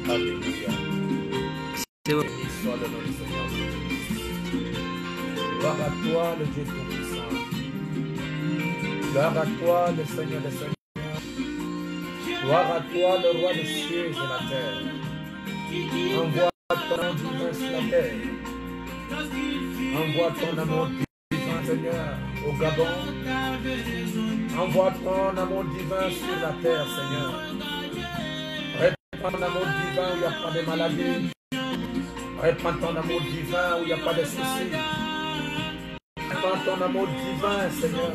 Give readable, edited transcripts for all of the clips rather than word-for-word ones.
Alléluia. Béni soit le nom du Seigneur Jésus. Gloire à toi, le Dieu Tout-Puissant. Gloire à toi, le Seigneur des Seigneurs. Gloire à toi, le roi des cieux et de la terre. Envoie ton amour divin sur la terre. Envoie ton amour divin, Seigneur, au Gabon. Envoie ton amour divin sur la terre, Seigneur. Répands ton amour divin où il n'y a pas de maladie. Répands ton amour divin où il n'y a pas de soucis. Répands ton amour divin, Seigneur,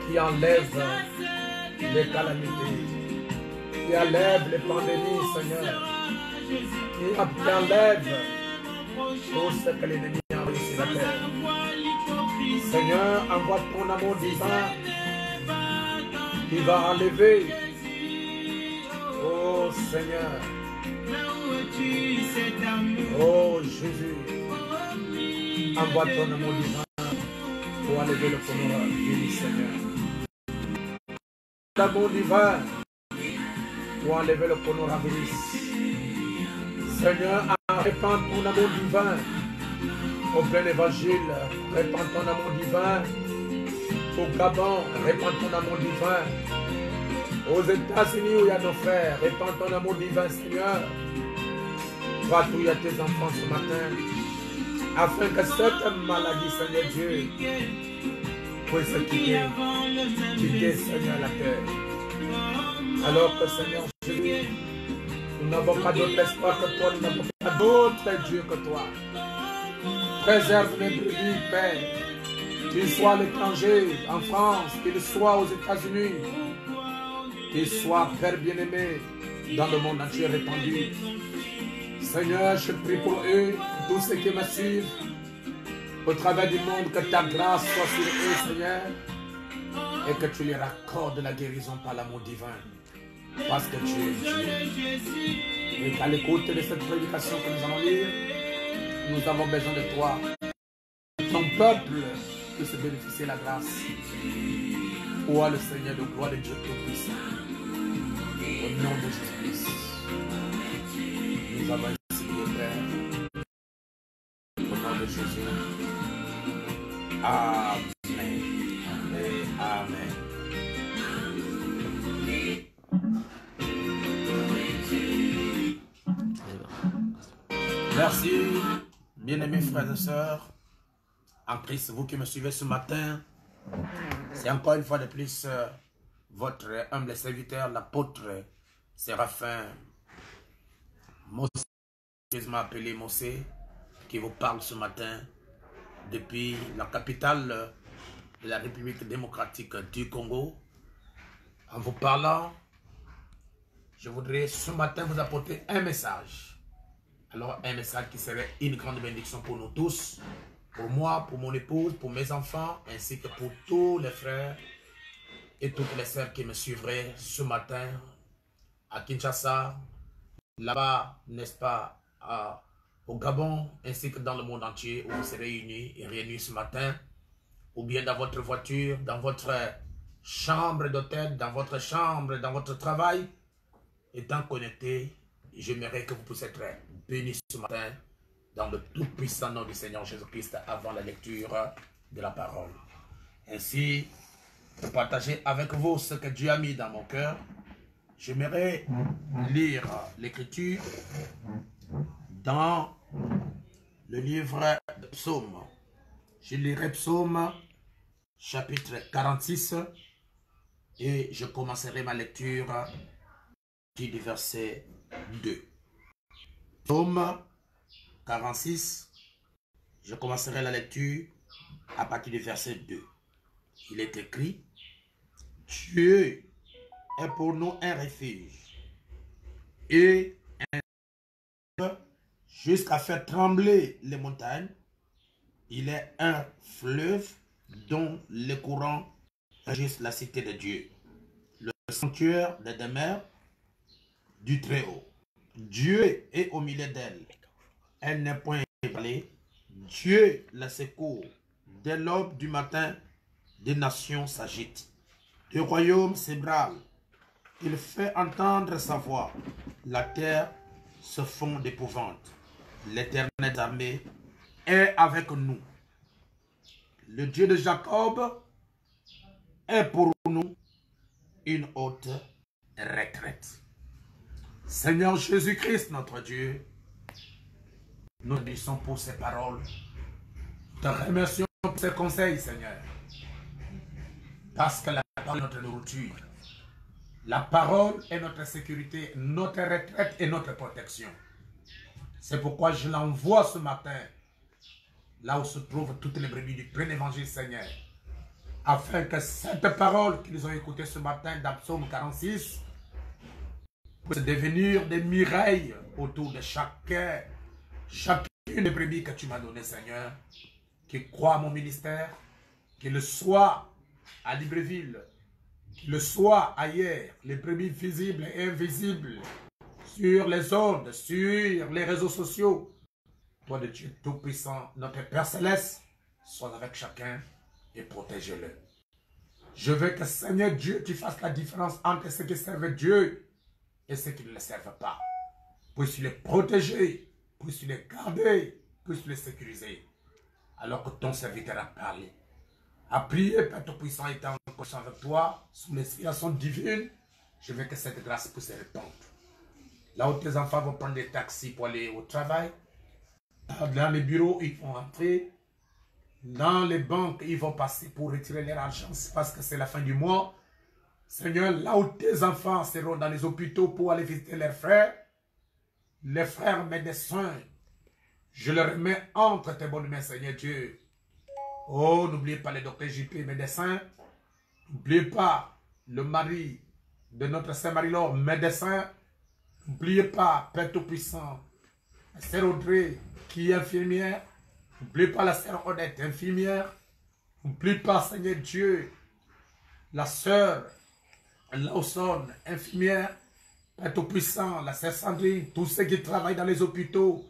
qui enlève les calamités, qui enlève les pandémies, Seigneur, qui enlève tout ce que l'ennemi a envoyé sur la terre. Seigneur, envoie ton amour divin qui va enlever. Oh Seigneur, oh Jésus, envoie ton amour divin pour enlever le Conora. Béni Seigneur. L'amour divin pour enlever le coronavirus. Seigneur, répands ton amour divin au plein évangile. Répands ton amour divin au Gabon. Répands ton amour divin aux États-Unis où il y a nos frères. Répands ton amour divin, Seigneur. Va-t-où il y a tes enfants ce matin, afin que cette maladie, Seigneur Dieu, puisse quitter, Seigneur, la terre. Alors que, Seigneur Jésus, nous n'avons pas d'autre espoir que toi, nous n'avons pas d'autre Dieu que toi. Préserve les brebis, Père, qu'ils soient à l'étranger, en France, qu'ils soient aux États-Unis, qu'ils soient, Père bien-aimé, dans le monde entier répandu. Seigneur, je prie pour eux, tous ceux qui me suivent, au travers du monde, que ta grâce soit sur eux, Seigneur, et que tu leur accordes la guérison par l'amour divin, parce que tu es Dieu. Et qu'à l'écoute de cette prédication que nous allons lire, nous avons besoin de toi. Ton peuple puisse bénéficier de la grâce. Ô le Seigneur de gloire de Dieu Tout-Puissant, au nom de Jésus-Christ, nous avons ainsi prié, Père, au nom de Jésus. Amen. Amen. Amen. Merci, bien-aimés frères et sœurs, en Christ, vous qui me suivez ce matin. C'est encore une fois de plus votre humble serviteur, l'apôtre Séraphin Mossé, appelé Mossé, qui vous parle ce matin depuis la capitale de la République démocratique du Congo. En vous parlant, je voudrais ce matin vous apporter un message. Alors un message qui serait une grande bénédiction pour nous tous, pour moi, pour mon épouse, pour mes enfants, ainsi que pour tous les frères et toutes les sœurs qui me suivraient ce matin à Kinshasa, là-bas, n'est-ce pas, au Gabon, ainsi que dans le monde entier où vous serez réunis et réunis ce matin, ou bien dans votre voiture, dans votre chambre d'hôtel, dans votre chambre, dans votre travail, étant connectés. J'aimerais que vous puissiez être bénis ce matin dans le tout-puissant nom du Seigneur Jésus-Christ avant la lecture de la parole. Ainsi, pour partager avec vous ce que Dieu a mis dans mon cœur, j'aimerais lire l'écriture dans le livre de Psaume. Je lirai Psaume chapitre 46 et je commencerai ma lecture du verset 2. Psaume 46, je commencerai la lecture à partir du verset 2. Il est écrit: Dieu est pour nous un refuge et un jusqu'à faire trembler les montagnes. Il est un fleuve dont les courants régissent la cité de Dieu, le sanctuaire des demeures du Très-Haut. Dieu est au milieu d'elle. Elle n'est point ébranlée. Dieu la secourt. Dès l'aube du matin, des nations s'agitent. Des royaumes s'ébranlent. Il fait entendre sa voix. La terre se font d'épouvante. L'Éternel armée est avec nous. Le Dieu de Jacob est pour nous une haute retraite. Seigneur Jésus-Christ, notre Dieu, nous te bénissons pour ces paroles. Nous te remercions pour ces conseils, Seigneur. Parce que la parole est notre nourriture. La parole est notre sécurité, notre retraite et notre protection. C'est pourquoi je l'envoie ce matin, là où se trouvent toutes les brebis du plein évangile, Seigneur. Afin que cette parole qu'ils ont écoutée ce matin dans Psaume 46 puisse devenir des murailles autour de chacune des brebis que tu m'as données, Seigneur, qui croit à mon ministère, qu'il soit à Libreville, qu'il soit ailleurs, les brebis visibles et invisibles, sur les ondes, sur les réseaux sociaux. Toi de Dieu Tout-Puissant, notre Père Céleste, sois avec chacun et protège-le. Je veux que, Seigneur Dieu, tu fasses la différence entre ceux qui servent Dieu et ceux qui ne le servent pas. Puisses-tu les protéger, puisses-tu les garder, puisses-tu les sécuriser. Alors que ton serviteur a parlé, a prié, Père Tout-Puissant, étant en conscience avec toi, sous l'inspiration divine, je veux que cette grâce puisse se répandre. Là où tes enfants vont prendre des taxis pour aller au travail, dans les bureaux, ils vont entrer. Dans les banques, ils vont passer pour retirer leur argent parce que c'est la fin du mois. Seigneur, là où tes enfants seront dans les hôpitaux pour aller visiter leurs frères, les frères médecins, je les remets entre tes bonnes mains, Seigneur Dieu. Oh, n'oubliez pas les docteurs JP médecins. N'oubliez pas le mari de notre Saint Marie-Laure, médecin. N'oubliez pas, Père Tout-Puissant, la sœur Audrey, qui est infirmière. N'oubliez pas la sœur Odette, infirmière. N'oubliez pas, Seigneur Dieu, la sœur Lawson, infirmière. Père Tout-Puissant, la sœur Sandrine, tous ceux qui travaillent dans les hôpitaux.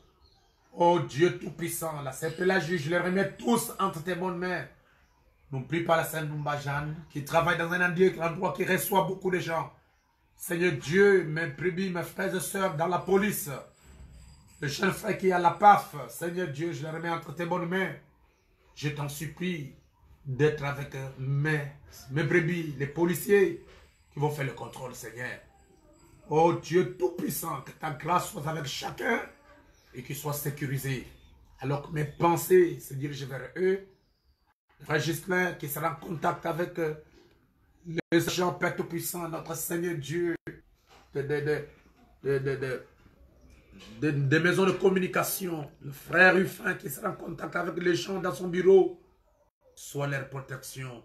Oh Dieu Tout-Puissant, la sœur Pélagie, je les remets tous entre tes bonnes mains. N'oublie pas la sœur Numba Jeanne, qui travaille dans un endroit qui reçoit beaucoup de gens. Seigneur Dieu, mes brebis, mes frères et sœurs dans la police, le jeune frère qui est à la PAF, Seigneur Dieu, je les remets entre tes bonnes mains. Je t'en supplie d'être avec mes brebis, les policiers qui vont faire le contrôle, Seigneur. Oh Dieu Tout-Puissant, que ta grâce soit avec chacun et qu'il soit sécurisé. Alors que mes pensées se dirigent vers eux, Frère Gislain qui sera en contact avec les agents Père Tout-Puissant, notre Seigneur Dieu, des maisons de communication, le frère Ruffin qui sera en contact avec les gens dans son bureau, soit leur protection.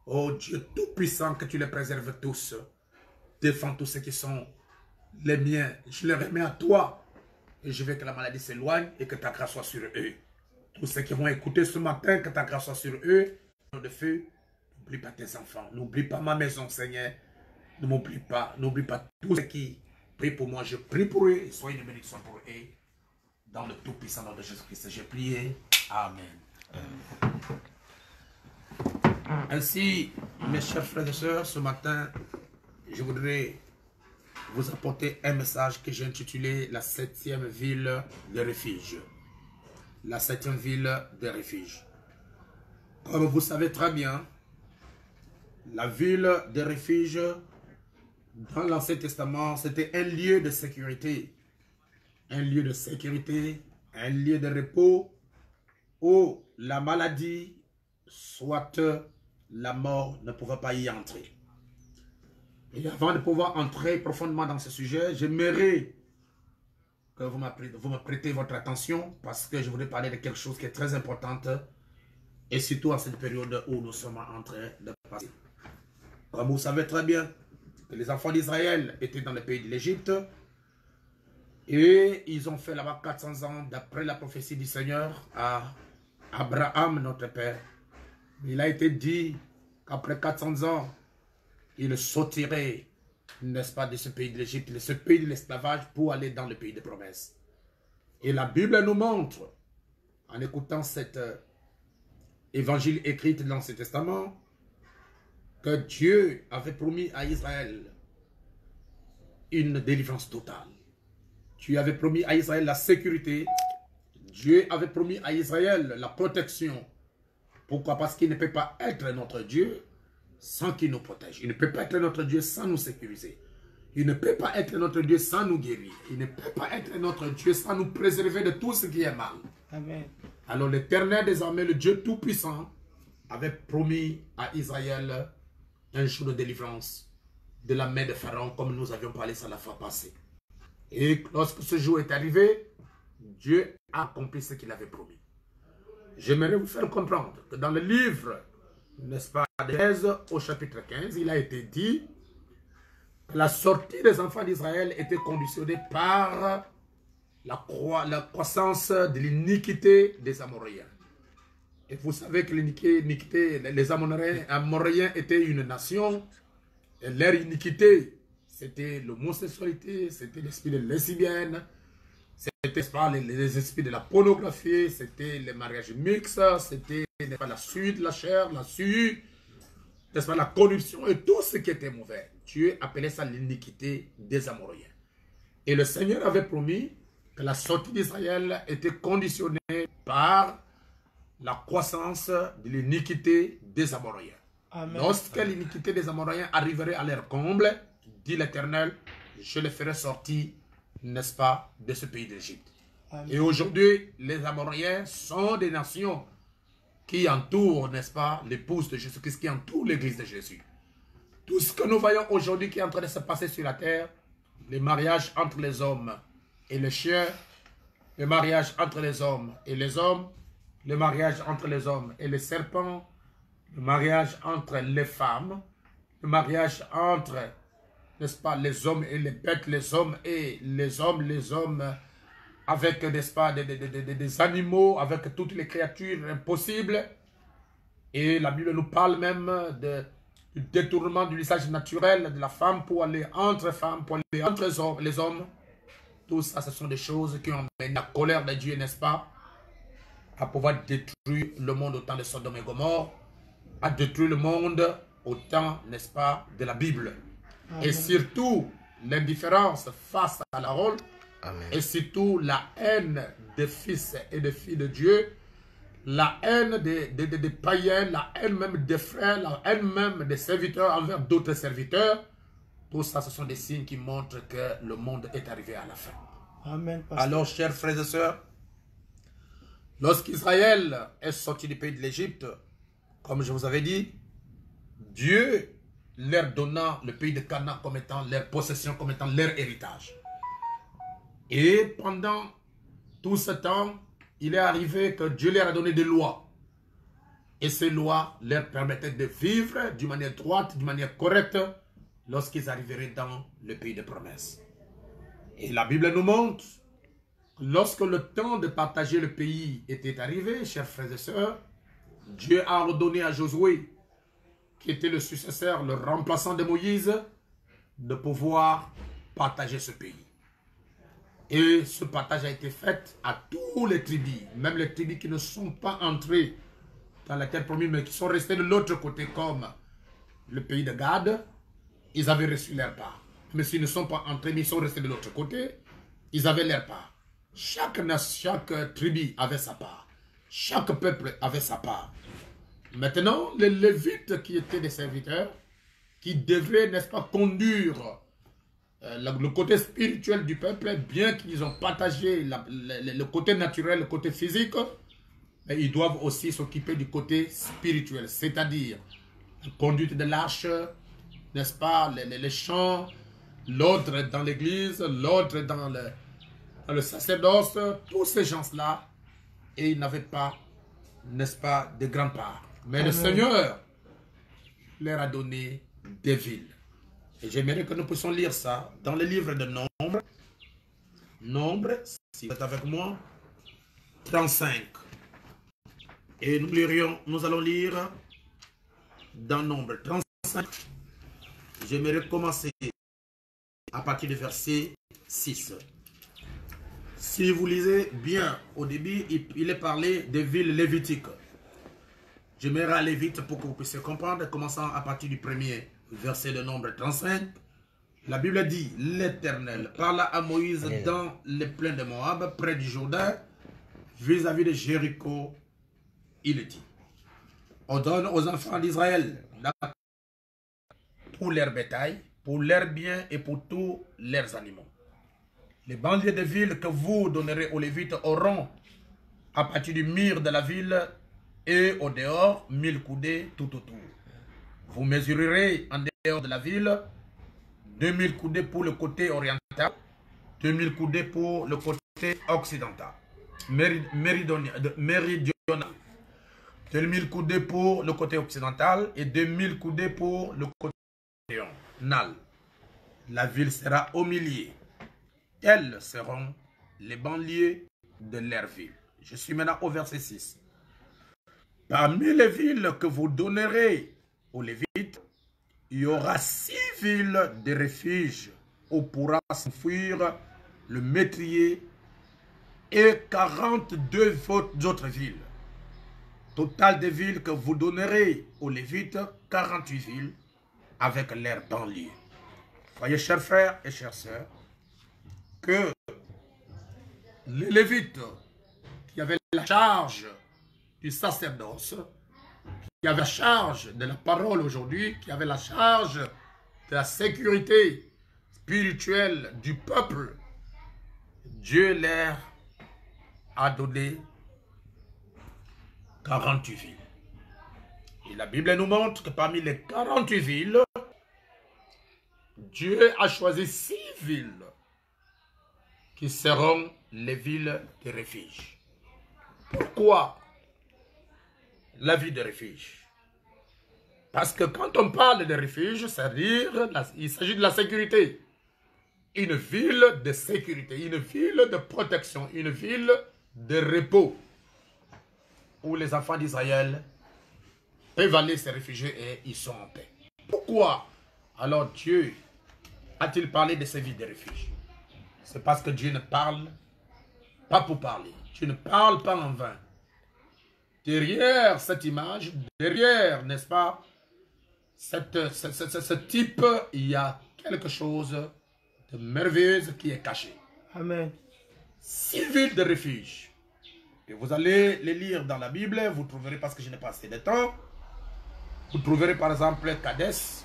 Oh Dieu Tout-Puissant, que tu les préserves tous. Défends tous ceux qui sont les miens. Je les remets à toi. Et je veux que la maladie s'éloigne et que ta grâce soit sur eux. Tous ceux qui vont écouter ce matin, que ta grâce soit sur eux. De feu, n'oublie pas tes enfants. N'oublie pas ma maison, Seigneur. Ne m'oublie pas. N'oublie pas tous ceux qui prient pour moi. Je prie pour eux. Et sois une bénédiction pour eux. Dans le tout-puissant nom de Jésus-Christ, j'ai prié. Amen. Ainsi, mes chers frères et sœurs, ce matin, je voudrais vous apporter un message que j'ai intitulé « La 7e ville de refuge ». La 7e ville de refuge. Comme vous savez très bien, la ville de refuge, dans l'Ancien Testament, c'était un lieu de sécurité. Un lieu de sécurité, un lieu de repos, où la maladie, soit la mort, ne pouvait pas y entrer. Et avant de pouvoir entrer profondément dans ce sujet, j'aimerais que vous me prêtez votre attention parce que je voudrais parler de quelque chose qui est très important et surtout à cette période où nous sommes en train de passer. Comme vous savez très bien que les enfants d'Israël étaient dans le pays de l'Égypte et ils ont fait là-bas 400 ans d'après la prophétie du Seigneur à Abraham, notre père. Il a été dit qu'après 400 ans, il sortirait, n'est-ce pas, de ce pays de l'Égypte, de ce pays de l'esclavage pour aller dans le pays des promesses. Et la Bible nous montre, en écoutant cet évangile écrit dans l'Ancien Testament, que Dieu avait promis à Israël une délivrance totale. Tu avais promis à Israël la sécurité. Dieu avait promis à Israël la protection. Pourquoi? Parce qu'il ne peut pas être notre Dieu sans qu'il nous protège. Il ne peut pas être notre Dieu sans nous sécuriser. Il ne peut pas être notre Dieu sans nous guérir. Il ne peut pas être notre Dieu sans nous préserver de tout ce qui est mal. Amen. Alors l'Éternel, désormais le Dieu Tout-Puissant, avait promis à Israël un jour de délivrance de la main de Pharaon, comme nous avions parlé ça la fois passée. Et lorsque ce jour est arrivé, Dieu a accompli ce qu'il avait promis. J'aimerais vous faire comprendre que dans le livre, n'est-ce pas, d'Exode au chapitre 15, il a été dit que la sortie des enfants d'Israël était conditionnée par la croissance de l'iniquité des Amoréens. Et vous savez que l'iniquité, les Amoréens étaient une nation, et leur iniquité, c'était l'homosexualité, c'était l'esprit de lesbienne, c'était les esprits de la pornographie, c'était les mariages mixtes, c'était la suite, la chair, la suie, n'est-ce pas, la corruption et tout ce qui était mauvais. Dieu appelait ça l'iniquité des Amoréens. Et le Seigneur avait promis que la sortie d'Israël était conditionnée par la croissance de l'iniquité des Amoréens. Lorsque l'iniquité des Amoréens arriverait à leur comble, dit l'Éternel, je les ferai sortir, n'est-ce pas, de ce pays d'Égypte. Et aujourd'hui, les Amoréens sont des nations qui entourent, n'est-ce pas, l'épouse de Jésus-Christ, qui entourent l'église de Jésus. Tout ce que nous voyons aujourd'hui qui est en train de se passer sur la terre, les mariages entre les hommes et les chiens, les mariages entre les hommes et les hommes, le mariage entre les hommes et les serpents, le mariage entre les femmes, le mariage entre, n'est-ce pas, les hommes et les bêtes, les hommes et les hommes avec, n'est-ce pas, des animaux, avec toutes les créatures impossibles. Et la Bible nous parle même du détournement de l'usage naturel de la femme pour aller entre femmes, pour aller entre les hommes. Tout ça, ce sont des choses qui ont amené la colère de Dieu, n'est-ce pas, à pouvoir détruire le monde au temps de Sodome et Gomorrhe, à détruire le monde au temps, n'est-ce pas, de la Bible. Amen. Et surtout, l'indifférence face à la parole, et surtout la haine des fils et des filles de Dieu, la haine des païens, la haine même des frères, la haine même des serviteurs envers d'autres serviteurs. Tout ça, ce sont des signes qui montrent que le monde est arrivé à la fin. Amen, alors, chers frères et sœurs, lorsqu'Israël est sorti du pays de l'Égypte, comme je vous avais dit, Dieu leur donna le pays de Canaan comme étant leur possession, comme étant leur héritage. Et pendant tout ce temps, il est arrivé que Dieu leur a donné des lois. Et ces lois leur permettaient de vivre d'une manière droite, d'une manière correcte, lorsqu'ils arriveraient dans le pays de promesse. Et la Bible nous montre, lorsque le temps de partager le pays était arrivé, chers frères et sœurs, Dieu a ordonné à Josué, qui était le successeur, le remplaçant de Moïse, de pouvoir partager ce pays. Et ce partage a été fait à tous les tribus, même les tribus qui ne sont pas entrées dans la terre promise, mais qui sont restés de l'autre côté, comme le pays de Gad. Ils avaient reçu leur part. Mais s'ils ne sont pas entrés, mais ils sont restés de l'autre côté, ils avaient leur part. Chaque tribu avait sa part. Chaque peuple avait sa part. Maintenant, les Lévites qui étaient des serviteurs, qui devraient, n'est-ce pas, conduire le côté spirituel du peuple, bien qu'ils ont partagé le côté naturel, le côté physique, mais ils doivent aussi s'occuper du côté spirituel, c'est-à-dire la conduite de l'arche, n'est-ce pas, les chants, l'ordre dans l'église, l'ordre dans le sacerdoce, tous ces gens-là, et ils n'avaient pas, n'est-ce pas, de grandes parts. Mais Amen. Le Seigneur leur a donné des villes. Et j'aimerais que nous puissions lire ça dans le livre de Nombre. Nombre, si vous êtes avec moi, 35. Et nous allons lire dans Nombre 35. J'aimerais commencer à partir du verset 6. Si vous lisez bien, au début, il est parlé des villes lévitiques. J'aimerais aller vite pour que vous puissiez comprendre, commençant à partir du premier verset de Nombre 35 La Bible dit, l'Éternel parla à Moïse dans les plaines de Moab, près du Jourdain, vis-à-vis de Jéricho. Il dit, on donne aux enfants d'Israël pour leur bétail, pour leurs biens et pour tous leurs animaux. Les banlieues de villes que vous donnerez aux Lévites auront, à partir du mur de la ville et au dehors, 1000 coudées tout autour. Vous mesurerez en dehors de la ville 2000 coudées pour le côté oriental, 2000 coudées pour le côté occidental, méridional, 2000 coudées pour le côté occidental et 2000 coudées pour le côté méridional. La ville sera au milieu. Telles seront les banlieues de leur ville. Je suis maintenant au verset 6. Parmi les villes que vous donnerez aux Lévites, il y aura 6 villes de refuge où pourra s'enfuir le métrier et 42 autres villes. Total des villes que vous donnerez aux Lévites, 48 villes avec leurs banlieues. Voyez, chers frères et chères sœurs, que les Lévites qui avaient la charge du sacerdoce, qui avaient la charge de la parole aujourd'hui, qui avaient la charge de la sécurité spirituelle du peuple, Dieu leur a donné 48 villes. Et la Bible nous montre que parmi les 48 villes, Dieu a choisi 6 villes qui seront les villes de refuge. Pourquoi la ville de refuge? Parce que quand on parle de refuge, c'est-à-dire il s'agit de la sécurité. Une ville de sécurité, une ville de protection, une ville de repos où les enfants d'Israël peuvent aller se réfugier et ils sont en paix. Pourquoi alors Dieu a-t-il parlé de ces villes de refuge? C'est parce que Dieu ne parle pas pour parler. Dieu ne parle pas en vain. Derrière cette image, derrière, n'est-ce pas, ce type, il y a quelque chose de merveilleux qui est caché. Amen. 6 villes de refuge. Et vous allez les lire dans la Bible, vous trouverez, parce que je n'ai pas assez de temps, vous trouverez par exemple Kadès,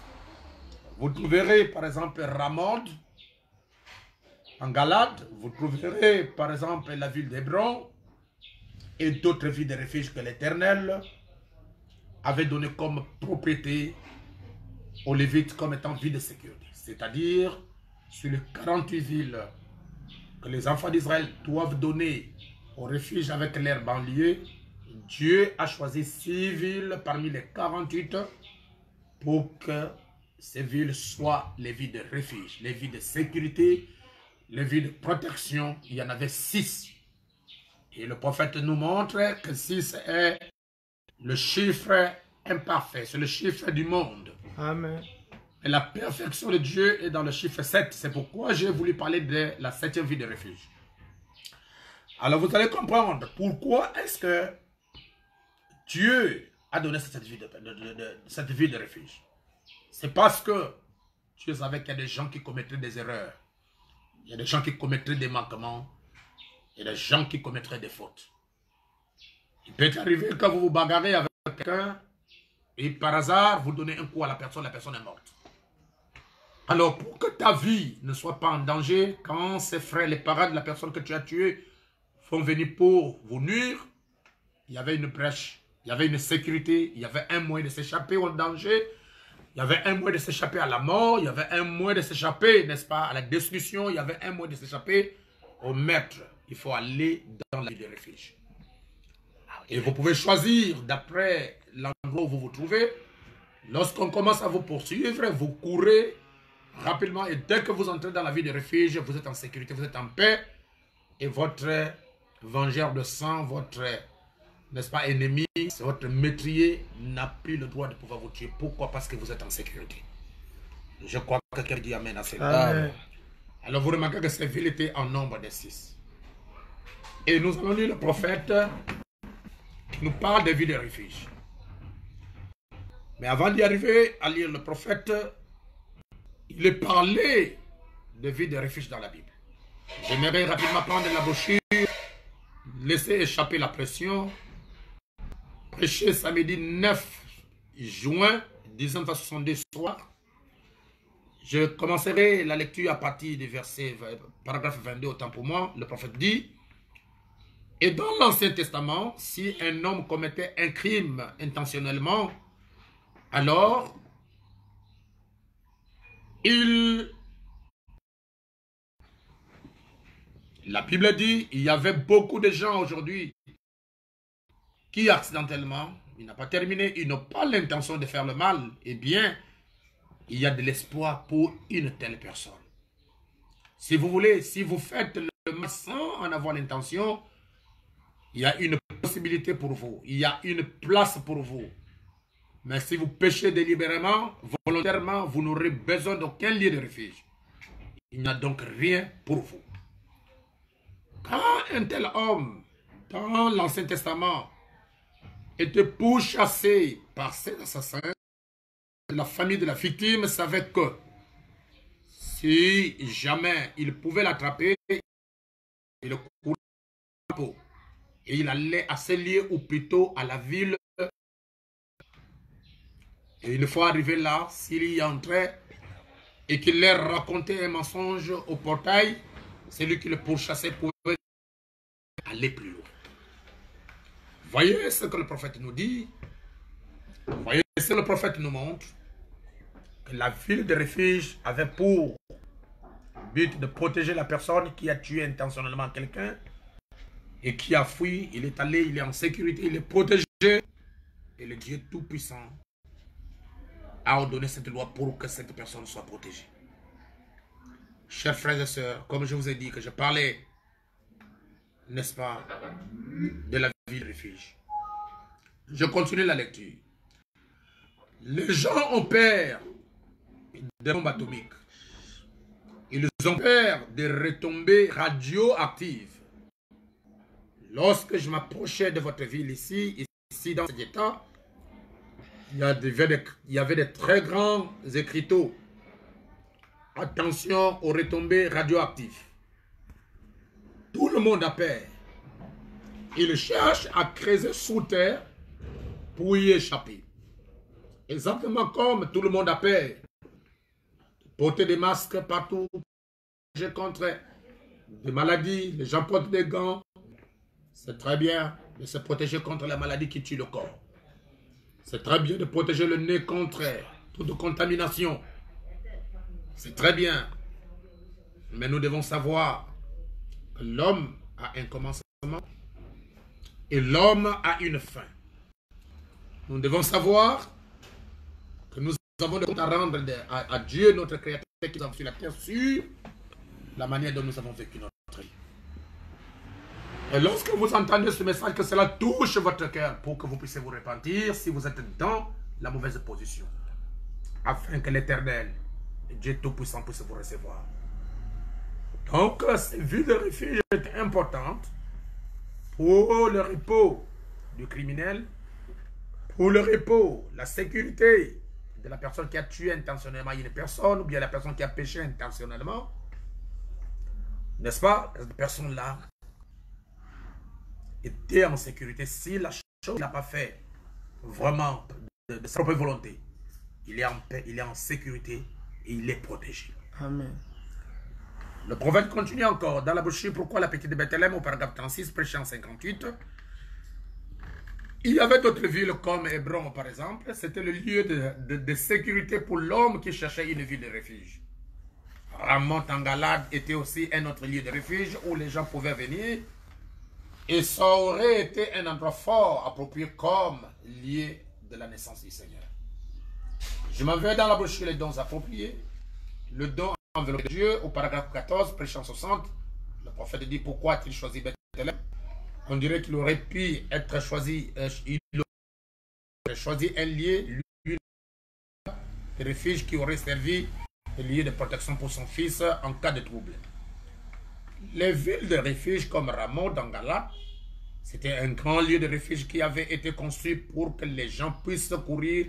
vous trouverez par exemple Ramod, en Galade, vous trouverez par exemple la ville d'Hébron et d'autres villes de refuge que l'Éternel avait donné comme propriété aux Lévites comme étant ville de sécurité. C'est-à-dire, sur les 48 villes que les enfants d'Israël doivent donner au refuge avec leurs banlieues, Dieu a choisi 6 villes parmi les 48 pour que ces villes soient les villes de refuge, les villes de sécurité, les villes de protection. Il y en avait 6. Et le prophète nous montre que 6 est le chiffre imparfait, c'est le chiffre du monde. Amen. Et la perfection de Dieu est dans le chiffre 7. C'est pourquoi j'ai voulu parler de la 7e ville de refuge. Alors vous allez comprendre pourquoi est-ce que Dieu a donné cette ville de refuge. C'est parce que Dieu savait qu'il y a des gens qui commettraient des erreurs. Il y a des gens qui commettraient des manquements. Il y a des gens qui commettraient des fautes. Il peut arriver que vous vous bagarrez avec quelqu'un et par hasard, vous donnez un coup à la personne est morte. Alors, pour que ta vie ne soit pas en danger, quand ses frères, les parents de la personne que tu as tuée vont venir pour vous nuire, il y avait une brèche, il y avait une sécurité, il y avait un moyen de s'échapper au danger, il y avait un moyen de s'échapper à la mort, il y avait un moyen de s'échapper, n'est-ce pas, à la destruction, il y avait un moyen de s'échapper au maître. Il faut aller dans la ville de refuge. Et vous pouvez choisir d'après l'endroit où vous vous trouvez. Lorsqu'on commence à vous poursuivre, vous courez rapidement et dès que vous entrez dans la ville de refuge, vous êtes en sécurité, vous êtes en paix et votre vengeur de sang, votre, n'est-ce pas, ennemi, votre métrier n'a plus le droit de pouvoir vous tuer. Pourquoi? Parce que vous êtes en sécurité. Je crois que quelqu'un dit amen à cela. Amen. Alors vous remarquez que ces villes étaient en nombre de 6. Et nous allons lire le prophète qui nous parle des villes de refuge. Mais avant d'y arriver à lire le prophète, il est parlé de vie de refuge dans la Bible. J'aimerais rapidement prendre la brochure, laisser échapper la pression, prêcher samedi 9 juin 1962 soir. Je commencerai la lecture à partir du verset, paragraphe 22, autant pour moi. Le prophète dit, et dans l'Ancien Testament, si un homme commettait un crime intentionnellement, alors la Bible dit, il y avait beaucoup de gens aujourd'hui qui accidentellement, il n'a pas terminé, ils n'ont pas l'intention de faire le mal, eh bien, il y a de l'espoir pour une telle personne. Si vous voulez, si vous faites le mal sans en avoir l'intention, il y a une possibilité pour vous, il y a une place pour vous. Mais si vous péchez délibérément, volontairement, vous n'aurez besoin d'aucun lieu de refuge. Il n'y a donc rien pour vous. Quand un tel homme, dans l'Ancien Testament, était pourchassé par ses assassins, la famille de la victime savait que si jamais il pouvait l'attraper, il le courait à la peau. Et il allait à ses lieux ou plutôt à la ville. Et une fois arrivé là, s'il y entrait et qu'il leur racontait un mensonge au portail, celui qui le pourchassait pouvait aller plus loin. Voyez ce que le prophète nous dit. Voyez ce que le prophète nous montre. Que la ville de refuge avait pour but de protéger la personne qui a tué intentionnellement quelqu'un et qui a fui. Il est allé, il est en sécurité, il est protégé. Et le Dieu Tout-Puissant a ordonné cette loi pour que cette personne soit protégée. Chers frères et sœurs, comme je vous ai dit que je parlais, n'est-ce pas, de la vie de refuge. Je continue la lecture. Les gens ont peur des bombes atomiques. Ils ont peur des retombées radioactives. Lorsque je m'approchais de votre ville ici dans cet état, il y avait des très grands écriteaux. Attention aux retombées radioactives. Tout le monde a peur. Ils cherchent à creuser sous terre pour y échapper. Exactement comme tout le monde a peur. Porter des masques partout, contre des maladies, les gens portent des gants. C'est très bien de se protéger contre la maladie qui tue le corps. C'est très bien de protéger le nez contre toute contamination. C'est très bien. Mais nous devons savoir que l'homme a un commencement et l'homme a une fin. Nous devons savoir que nous avons des comptes à rendre à Dieu, notre Créateur, qui nous a sur la terre, sur la manière dont nous avons vécu notre vie. Et lorsque vous entendez ce message, que cela touche votre cœur pour que vous puissiez vous repentir si vous êtes dans la mauvaise position, afin que l'Éternel, Dieu Tout-Puissant, puisse vous recevoir. Donc, cette vie de refuge est importante pour le repos du criminel, pour le repos, la sécurité de la personne qui a tué intentionnellement une personne, ou bien la personne qui a péché intentionnellement. N'est-ce pas? Cette personne-là était en sécurité. Si la chose n'a pas fait vraiment de sa propre volonté, il est en paix, il est en sécurité et il est protégé. Amen. Le prophète continue encore dans la brochure Pourquoi la petite de Bethléem au paragraphe 36, prêché en 58. Il y avait d'autres villes comme Hébron par exemple. C'était le lieu de sécurité pour l'homme qui cherchait une ville de refuge. Ramoth en Galade était aussi un autre lieu de refuge où les gens pouvaient venir. Et ça aurait été un endroit fort approprié comme lieu de la naissance du Seigneur. Je m'en vais dans la brochure Les dons appropriés. Le don enveloppé de Dieu au paragraphe 14, prêchant 60. Le prophète dit pourquoi a-t-il choisi Bethléem? On dirait qu'il aurait pu être choisi, il aurait choisi un lieu, de refuge qui aurait servi de lieu de protection pour son fils en cas de trouble. Les villes de refuge comme Ramoth en Galade, c'était un grand lieu de refuge qui avait été construit pour que les gens puissent courir,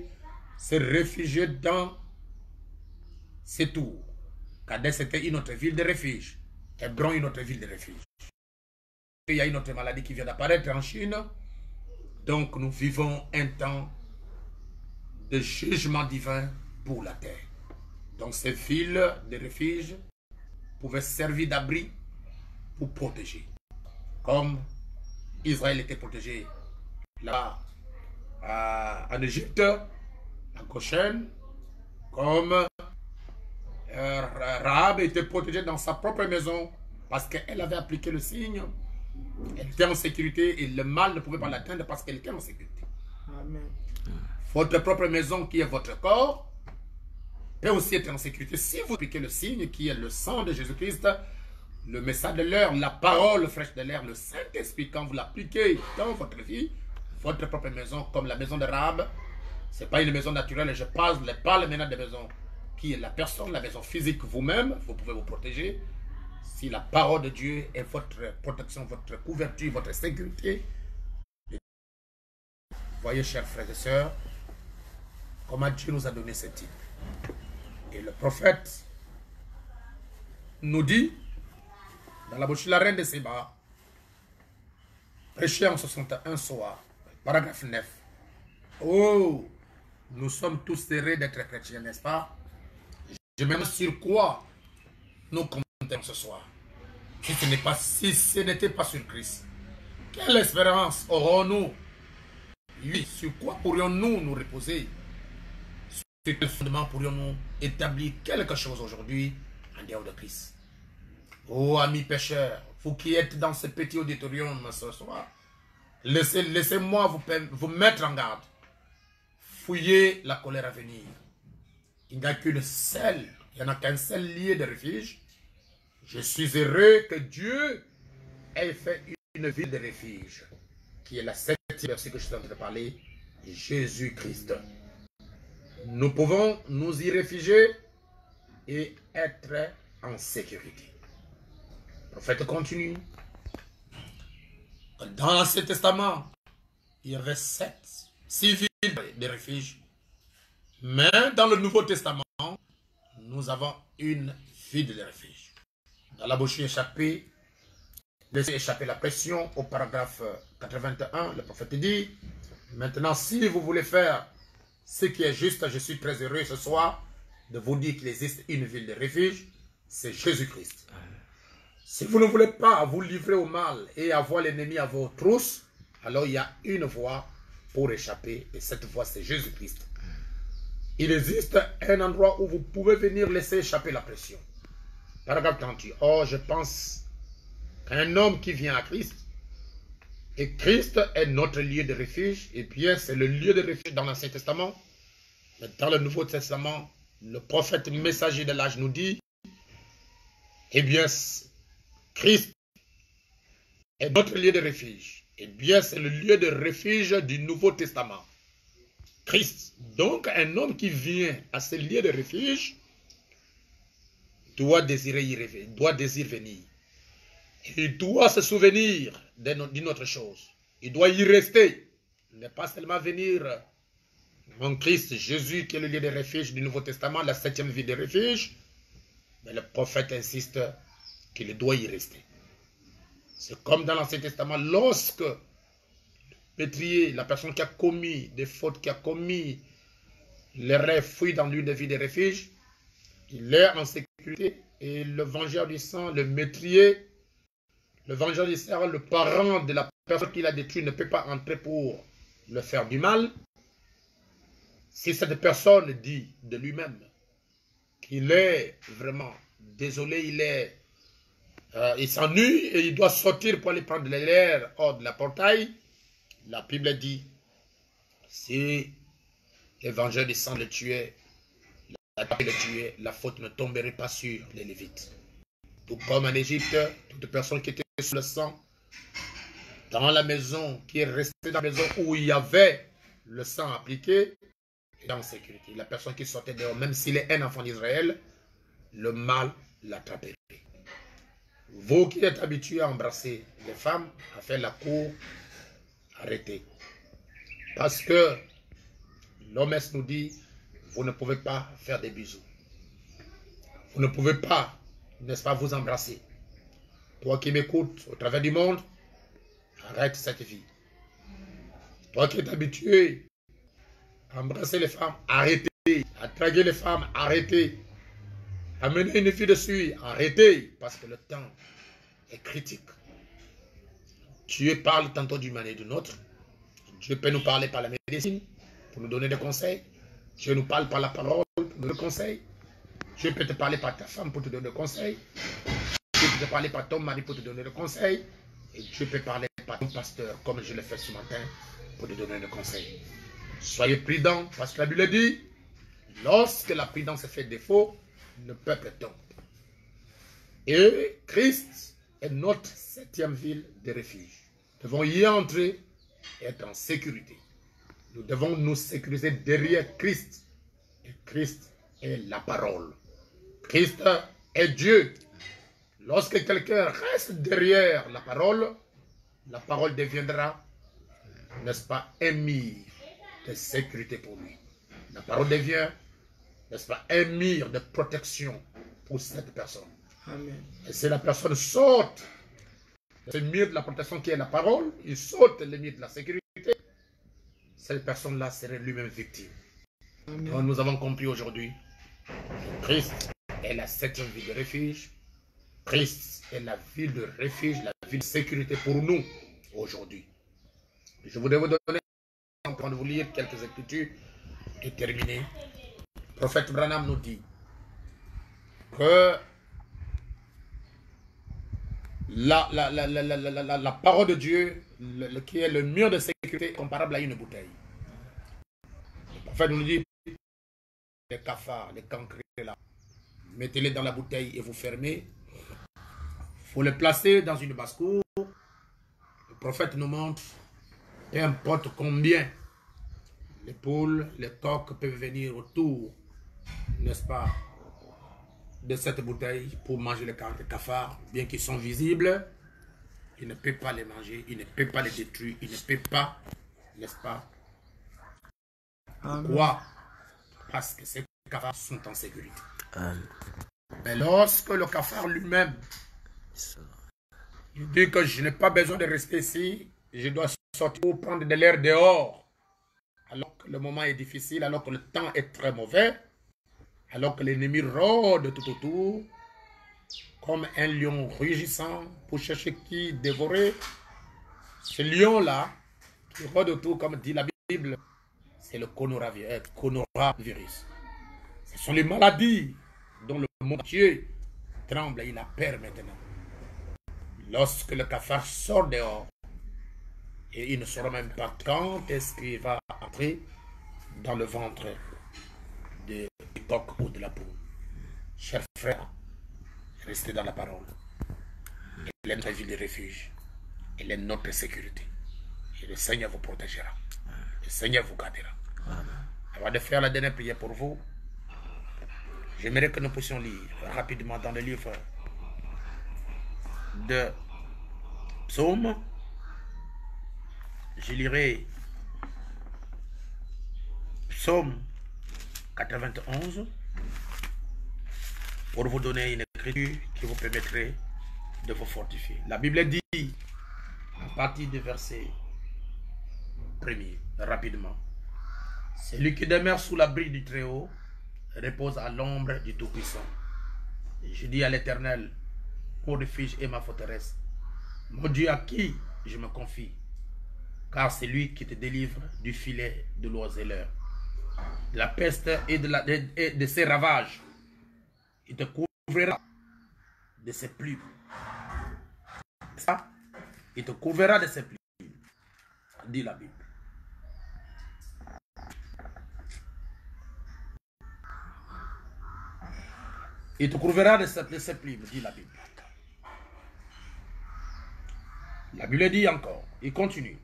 se réfugier dans C'est tout. Kades était une autre ville de refuge. Hébron, une autre ville de refuge. Il y a une autre maladie qui vient d'apparaître en Chine. Donc nous vivons un temps de jugement divin pour la terre. Donc ces villes de refuge pouvaient servir d'abri pour protéger. Comme Israël était protégé là en Égypte, à Goshen, comme Rahab était protégée dans sa propre maison parce qu'elle avait appliqué le signe. Elle était en sécurité et le mal ne pouvait pas l'atteindre parce qu'elle était en sécurité. Amen. Votre propre maison qui est votre corps peut aussi être en sécurité si vous appliquez le signe qui est le sang de Jésus-Christ, le message de l'air, la parole fraîche de l'air, le Saint-Esprit. Quand vous l'appliquez dans votre vie, votre propre maison, comme la maison de Rahab, ce n'est pas une maison naturelle. Je parle maintenant de maison qui est la personne, la maison physique vous-même. Vous pouvez vous protéger. Si la parole de Dieu est votre protection, votre couverture, votre sécurité. Voyez, chers frères et sœurs, comment Dieu nous a donné ce titre. Et le prophète nous dit, dans la bouche de la reine de Séba, prêché en 61 soir, paragraphe 9. Oh, nous sommes tous serrés d'être chrétiens, n'est-ce pas? Je me demande sur quoi nous comptons ce soir. Si ce n'était pas sur Christ, quelle espérance aurons-nous? Oui, sur quoi pourrions-nous nous reposer? Sur quel fondement pourrions-nous établir quelque chose aujourd'hui en dehors de Christ? Oh, amis pécheurs, vous qui êtes dans ce petit auditorium ce soir, laissez-moi vous mettre en garde. Fouillez la colère à venir. Il n'y a qu'une seule, il n'y en a qu'un seul lieu de refuge. Je suis heureux que Dieu ait fait une ville de refuge, qui est la 7e verset que je suis en train de parler, Jésus-Christ. Nous pouvons nous y réfugier et être en sécurité. Le prophète continue. Dans l'Ancien Testament, il y avait 6 villes de refuge. Mais dans le Nouveau Testament, nous avons une ville de refuge. Dans la bouche échappée, laissez échapper la pression au paragraphe 81, le prophète dit, maintenant si vous voulez faire ce qui est juste, je suis très heureux ce soir de vous dire qu'il existe une ville de refuge, c'est Jésus-Christ. Si vous ne voulez pas vous livrer au mal et avoir l'ennemi à vos trousses, alors il y a une voie pour échapper et cette voie c'est Jésus-Christ. Il existe un endroit où vous pouvez venir laisser échapper la pression. Paragraphe 38. Or, je pense qu'un homme qui vient à Christ, et Christ est notre lieu de refuge, et bien c'est le lieu de refuge dans l'Ancien Testament. Mais dans le Nouveau Testament, le prophète messager de l'âge nous dit, eh bien, Christ est notre lieu de refuge. Eh bien, c'est le lieu de refuge du Nouveau Testament. Christ. Donc, un homme qui vient à ce lieu de refuge doit désirer y rêver, doit désirer venir. Il doit se souvenir d'une autre chose. Il doit y rester. Ne pas seulement venir en Christ, Jésus, qui est le lieu de refuge du Nouveau Testament, la 7e ville de refuge. Mais le prophète insiste qu'il doit y rester. C'est comme dans l'Ancien Testament, lorsque le pétrier, la personne qui a commis des fautes, qui a commis les rêves, fuit dans l'une des villes de refuge, il est en sécurité et le vengeur du sang, le métrier, le vengeur du sang, le parent de la personne qui l'a détruit ne peut pas entrer pour le faire du mal. Si cette personne dit de lui-même qu'il est vraiment désolé, il s'ennuie et il doit sortir pour aller prendre l'air hors de la portail, la Bible dit, si les vengeurs du sang le tuaient, la faute ne tomberait pas sur les Lévites. Tout comme en Égypte, toute personne qui était sur le sang, dans la maison, qui est restée dans la maison où il y avait le sang appliqué, est en sécurité. La personne qui sortait dehors, même s'il est un enfant d'Israël, le mal l'attraperait. Vous qui êtes habitués à embrasser les femmes, à faire la cour, arrêtez. Parce que l'homme nous dit, vous ne pouvez pas faire des bisous. Vous ne pouvez pas, n'est-ce pas, vous embrasser. Toi qui m'écoutes au travers du monde, arrête cette vie. Toi qui es habitué à embrasser les femmes, arrêtez. À draguer les femmes, arrêtez. À mener une fille dessus, arrêtez. Parce que le temps est critique. Dieu parle tantôt d'une manière ou d'une autre. Dieu peut nous parler par la médecine pour nous donner des conseils. Dieu nous parle par la parole pour nous donner des conseils. Dieu peut te parler par ta femme pour te donner des conseils. Dieu peut te parler par ton mari pour te donner des conseils. Et Dieu peut parler par ton pasteur, comme je l'ai fait ce matin, pour te donner des conseils. Soyez prudents, parce que la Bible dit, lorsque la prudence fait défaut, le peuple tombe. Et Christ est notre 7e ville de refuge. Nous devons y entrer et être en sécurité. Nous devons nous sécuriser derrière Christ. Et Christ est la parole. Christ est Dieu. Lorsque quelqu'un reste derrière la parole deviendra, n'est-ce pas, un mur de sécurité pour lui. La parole devient, n'est-ce pas, un mur de protection pour cette personne. Amen. Et si la personne saute ce mur de la protection qui est la parole, il saute le mur de la sécurité, cette personne-là serait lui-même victime. Amen. Donc nous avons compris aujourd'hui, Christ est la 7e ville de refuge. Christ est la ville de refuge, la ville de sécurité pour nous aujourd'hui. Je voudrais vous donner, en train de vous lire quelques écritures et terminer. Le prophète Branham nous dit que la parole de Dieu, qui est le mur de sécurité, est comparable à une bouteille. Le prophète nous dit, les cafards, les cancrés là, mettez-les dans la bouteille et vous fermez. Il faut les placer dans une basse-cour. Le prophète nous montre, peu importe combien les poules, les coqs peuvent venir autour, n'est-ce pas, de cette bouteille pour manger les cafards, bien qu'ils sont visibles, il ne peut pas les manger, il ne peut pas les détruire, il ne peut pas, n'est-ce pas? Pourquoi? Parce que ces cafards sont en sécurité. Mais lorsque le cafard lui-même, il dit que je n'ai pas besoin de rester ici, je dois sortir pour prendre de l'air dehors, alors que le moment est difficile, alors que le temps est très mauvais, alors que l'ennemi rôde tout autour, comme un lion rugissant pour chercher qui dévorer. Ce lion-là, qui rôde autour, comme dit la Bible, c'est le coronavirus. Ce sont les maladies dont le monde entier tremble et il a peur maintenant. Lorsque le cafard sort dehors, et il ne saura même pas quand est-ce qu'il va entrer dans le ventre du coq ou de la poule. Chers frères, restez dans la parole. Elle est notre ville de refuge. Elle est notre sécurité. Et le Seigneur vous protégera. Le Seigneur vous gardera. Avant de faire la dernière prière pour vous, j'aimerais que nous puissions lire rapidement dans le livre de Psaume. Je lirai Psaume 91 pour vous donner une écriture qui vous permettrait de vous fortifier. La Bible dit, à partir du verset 1er, rapidement, celui qui demeure sous l'abri du Très-Haut repose à l'ombre du Tout-Puissant. Je dis à l'Éternel, mon refuge et ma forteresse, mon Dieu à qui je me confie, car c'est lui qui te délivre du filet de l'oiseleur, de la peste et de ses ravages. Il te couvrira de ses plumes. Ça, il te couvrira de ses plumes, dit la Bible. Il te couvrira de ses plumes, dit la Bible. La Bible dit encore, il continue.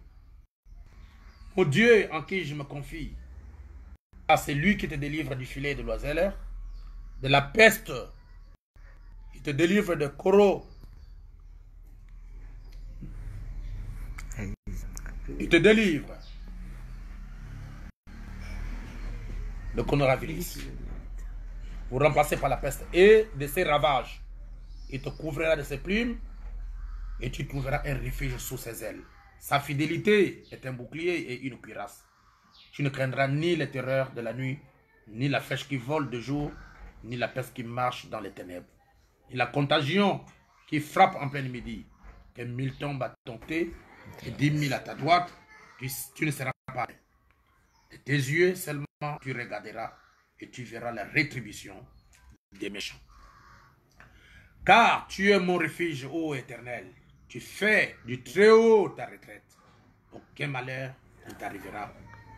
Au Dieu en qui je me confie, car c'est lui qui te délivre du filet de l'oiseleur, de la peste, il te délivre de coraux, il te délivre de coronavirus. vous remplacez par la peste et de ses ravages. Il te couvrira de ses plumes et tu trouveras un refuge sous ses ailes. Sa fidélité est un bouclier et une cuirasse. Tu ne craindras ni les terreurs de la nuit, ni la flèche qui vole de jour, ni la peste qui marche dans les ténèbres, ni la contagion qui frappe en plein midi. Que 1000 tombent à ton côté et 10 000 à ta droite, tu ne seras pas. De tes yeux seulement tu regarderas et tu verras la rétribution des méchants. Car tu es mon refuge, ô Éternel. Tu fais du très haut ta retraite. Aucun malheur ne t'arrivera.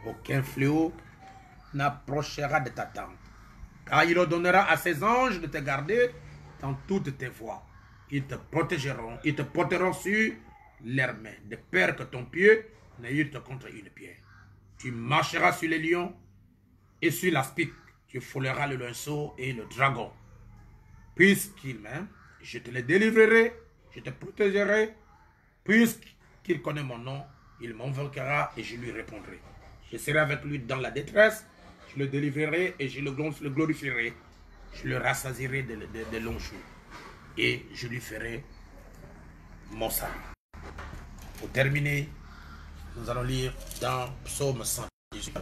Aucun fléau n'approchera de ta tente. Car il ordonnera à ses anges de te garder dans toutes tes voies. Ils te porteront sur leurs mains, de peur que ton pied ne heurte contre une pierre. Tu marcheras sur les lions et sur l'aspic. Tu fouleras le lionceau et le dragon. Puisqu'il m'aime, je te les délivrerai, je te protégerai. Puisqu'il connaît mon nom, il m'invoquera et je lui répondrai. Je serai avec lui dans la détresse, je le délivrerai et je le glorifierai. Je le rassasierai de longs jours et je lui ferai mon salut. Pour terminer, nous allons lire dans Psaume 118.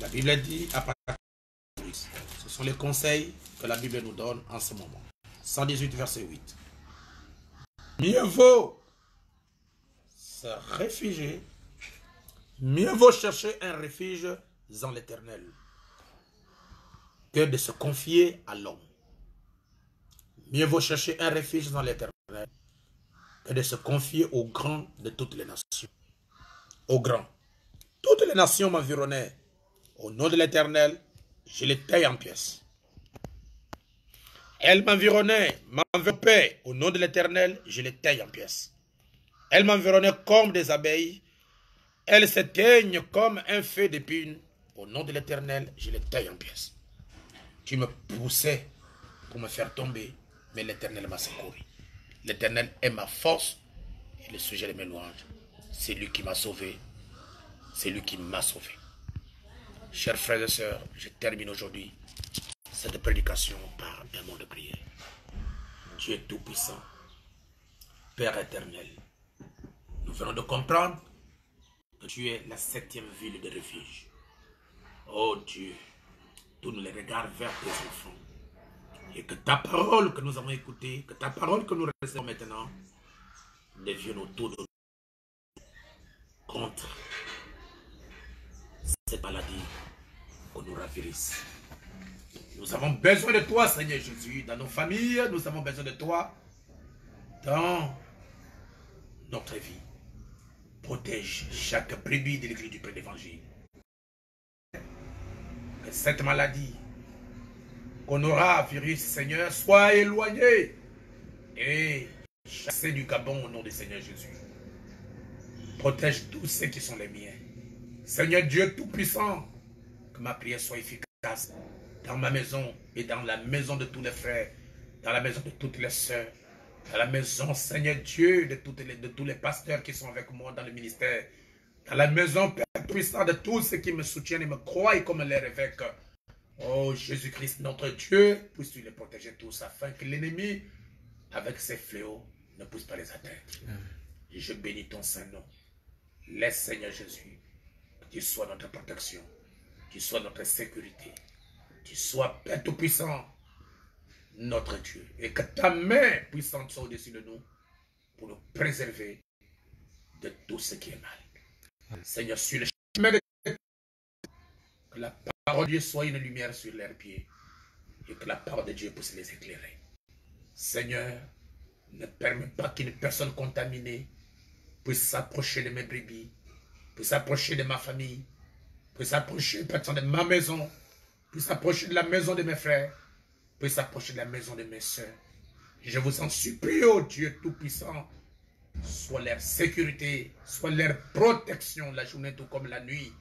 La Bible dit à partir de 8. Ce sont les conseils que la Bible nous donne en ce moment. 118 verset 8. Mieux vaut se réfugier, mieux vaut chercher un refuge en l'Éternel que de se confier à l'homme. Mieux vaut chercher un refuge dans l'Éternel que de se confier au grand de toutes les nations. Au grand. Toutes les nations m'environnaient. Au nom de l'Éternel, je les taille en pièces. Elles m'environnaient, m'enveloppaient. Au nom de l'Éternel, je les taille en pièces. Elles m'environnaient comme des abeilles. Elles s'éteignent comme un feu d'épine. Au nom de l'Éternel, je les taille en pièces. Tu me poussais pour me faire tomber, mais l'Éternel m'a secouru. L'Éternel est ma force et le sujet de mes louanges. C'est lui qui m'a sauvé. C'est lui qui m'a sauvé. Chers frères et sœurs, je termine aujourd'hui cette prédication par un mot de prière. Dieu est tout-puissant, Père éternel, nous venons de comprendre que tu es la 7e ville de refuge. Oh Dieu, tourne les regards vers tes enfants et que ta parole que nous avons écoutée, que ta parole que nous recevons maintenant devienne autour de nous contre cette maladie qu'on nous ravisse. Nous avons besoin de toi, Seigneur Jésus, dans nos familles. Nous avons besoin de toi dans notre vie. Protège chaque brebis de l'église du Père d'Évangile. Que cette maladie qu'on aura, virus, Seigneur, soit éloignée et chassée du Gabon au nom du Seigneur Jésus. Protège tous ceux qui sont les miens. Seigneur Dieu Tout-Puissant, que ma prière soit efficace dans ma maison et dans la maison de tous les frères, dans la maison de toutes les sœurs, dans la maison, Seigneur Dieu, de tous les pasteurs qui sont avec moi dans le ministère, dans la maison, Père puissant, de tous ceux qui me soutiennent et me croient comme leur évêque. Oh Jésus-Christ, notre Dieu, puisses-tu les protéger tous, afin que l'ennemi, avec ses fléaux, ne puisse pas les atteindre. Et je bénis ton Saint-Nom. Laisse, Seigneur Jésus, que tu sois notre protection, que tu sois notre sécurité, que tu sois Père Tout-Puissant, notre Dieu, et que ta main puissante soit au-dessus de nous pour nous préserver de tout ce qui est mal. Seigneur, sur le chemin de que la parole de Dieu soit une lumière sur leurs pieds et que la parole de Dieu puisse les éclairer. Seigneur, ne permets pas qu'une personne contaminée puisse s'approcher de mes brebis, puisse s'approcher de ma famille, puisse s'approcher de ma maison, puisse s'approcher de la maison de mes frères, puisse s'approcher de la maison de mes soeurs. Je vous en supplie, ô Dieu Tout-Puissant, soit leur sécurité, soit leur protection la journée tout comme la nuit,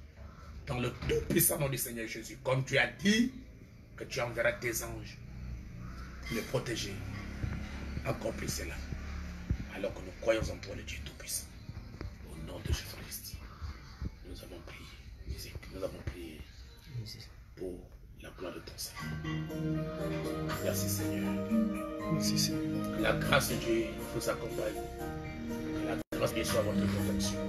dans le tout-puissant nom du Seigneur Jésus. Comme tu as dit que tu enverras tes anges pour les protéger. Accomplis cela. Alors que nous croyons en toi, le Dieu Tout-Puissant. Au nom de Jésus-Christ, nous avons prié. Nous avons prié pour la la gloire de ton Seigneur. Merci Seigneur. Merci Seigneur. La grâce de Dieu vous accompagne. Que la grâce de Dieu soit votre protection.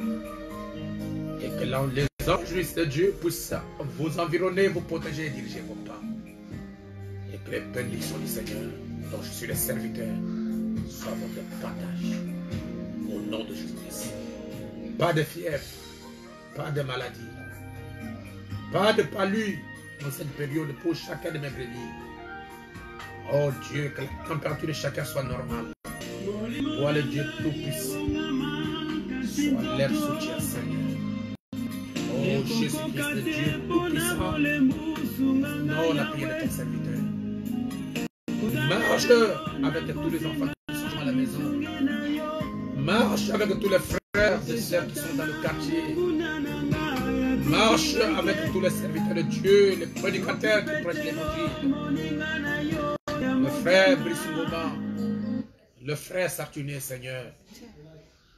Et que les anges de Dieu puissent vous environner, vous protéger et diriger vos pas. Et que les bénédictions du Seigneur, dont je suis le serviteur, soient votre partage. Au nom de Jésus-Christ. Pas de fièvre, pas de maladie, pas de palu dans cette période pour chacun de mes brebis. Oh Dieu, que la température de chacun soit normale. Toi le Dieu Tout-Puissant, sois leur soutien, Seigneur. Oh Jésus-Christ, le Dieu Tout-Puissant, non la prière de ton serviteur. Marche avec tous les enfants qui sont à la maison. Marche avec tous les frères et sœurs qui sont dans le quartier. Marche avec tous les serviteurs de Dieu, les prédicateurs qui prêchent l'évangile. Le frère Brice Ngoma, le frère Sartuné, Seigneur.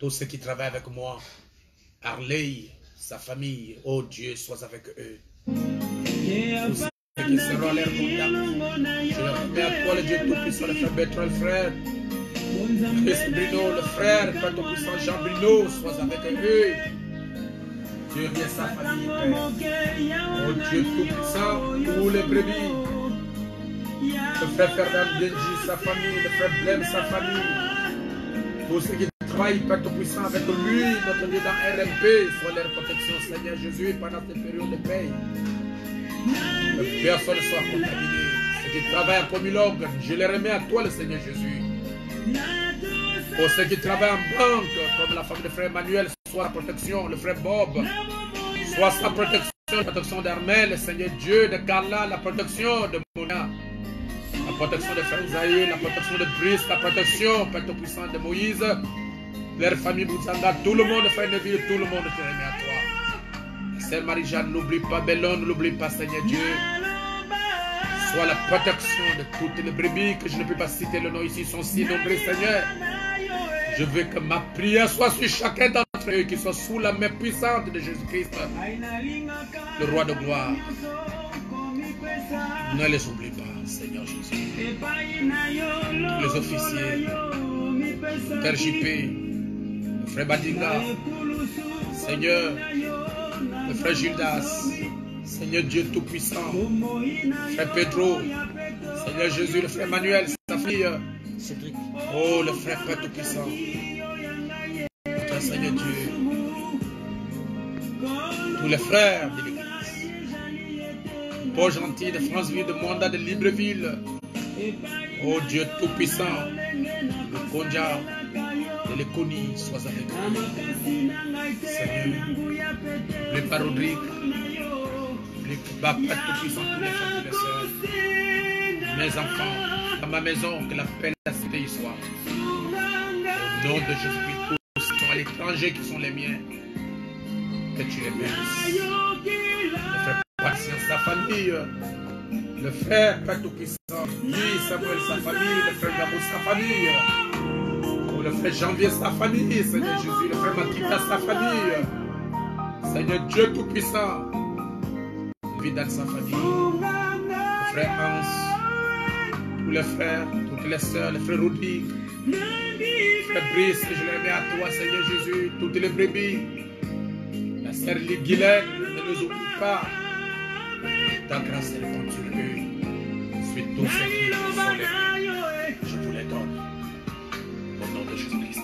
Tous ceux qui travaillent avec moi. Harley, sa famille, oh Dieu, sois avec eux. Tous ceux qui seront à leur contact. Je leur remets à toi, le Dieu Tout-Puissant, le frère Bertrand, le frère Christ Bruno, le frère, Père Tout-Puissant, Jean Bruno, sois avec eux. Dieu vient sa famille, Père. Oh Dieu Tout-Puissant, tous les brebis. Le frère Ferdinand Denji, sa famille, le frère Blem, sa famille. Tous ceux qui travaillent, Père Tout-Puissant, avec lui, notre Dieu dans RMP, sois leur protection, Seigneur Jésus, pendant cette période de paix. Que personne ne soit contaminé. Ceux qui travaillent à Pomilog, je les remets à toi, le Seigneur Jésus. Pour ceux qui travaillent en banque, comme la femme de frère Emmanuel, soit la protection, le frère Bob, soit sa protection, la protection d'Armel, le Seigneur Dieu, de Carla, la protection de Mona, la protection de frère Isaïe, la protection de Brice, la protection, Père Tout-Puissant, de Moïse, leur famille Boutsanga, tout le monde, frère Neville, tout le monde te remet à toi. Sœur Marie-Jeanne, n'oublie pas Bellon, n'oublie pas Seigneur Dieu. Soit la protection de toutes les brebis, que je ne peux pas citer le nom ici, sont si nombreux, Seigneur. Je veux que ma prière soit sur chacun d'entre eux, qui soit sous la main puissante de Jésus-Christ, le roi de gloire. Ne les oublie pas, Seigneur Jésus. Les officiers, Père JP, le frère Badinga, Seigneur, le frère Gildas, Seigneur Dieu Tout-Puissant, frère Pedro, Seigneur Jésus, le frère Emmanuel, sa fille, Cédric. Oh, le frère Père Tout-Puissant, notre Seigneur Dieu, tous les frères de l'Église, Paul Gentil de Franceville, de Monda, de Libreville, oh Dieu Tout-Puissant, le Kondia, de l'Éconie, sois avec nous, Seigneur, le Père Rodrigue, Papa Tout-Puissant, tous les frères et les sœurs, mes enfants, dans ma maison, que la paix et la cité y soient. Au nom de Jésus-Christ, tous qui sont à l'étranger, qui sont les miens, que tu les bénisses. Le frère Patience, sa famille, le frère Père Tout-Puissant, lui, Samuel, sa famille, le frère Gabou, sa famille, le frère Janvier, sa famille, Seigneur Jésus, le frère Makita, sa famille, Seigneur Dieu Tout-Puissant, Vidal, sa famille, le frère Hans, tous les frères, toutes les sœurs, le frère Rudy, le frère Brice, je les remets à toi, Seigneur Jésus, toutes les brebis, la sœur Guylaine, ne les oublie pas, ta grâce est répandue sur eux, suis tous ceux qui sont les miens, je vous les donne, au nom de Jésus-Christ.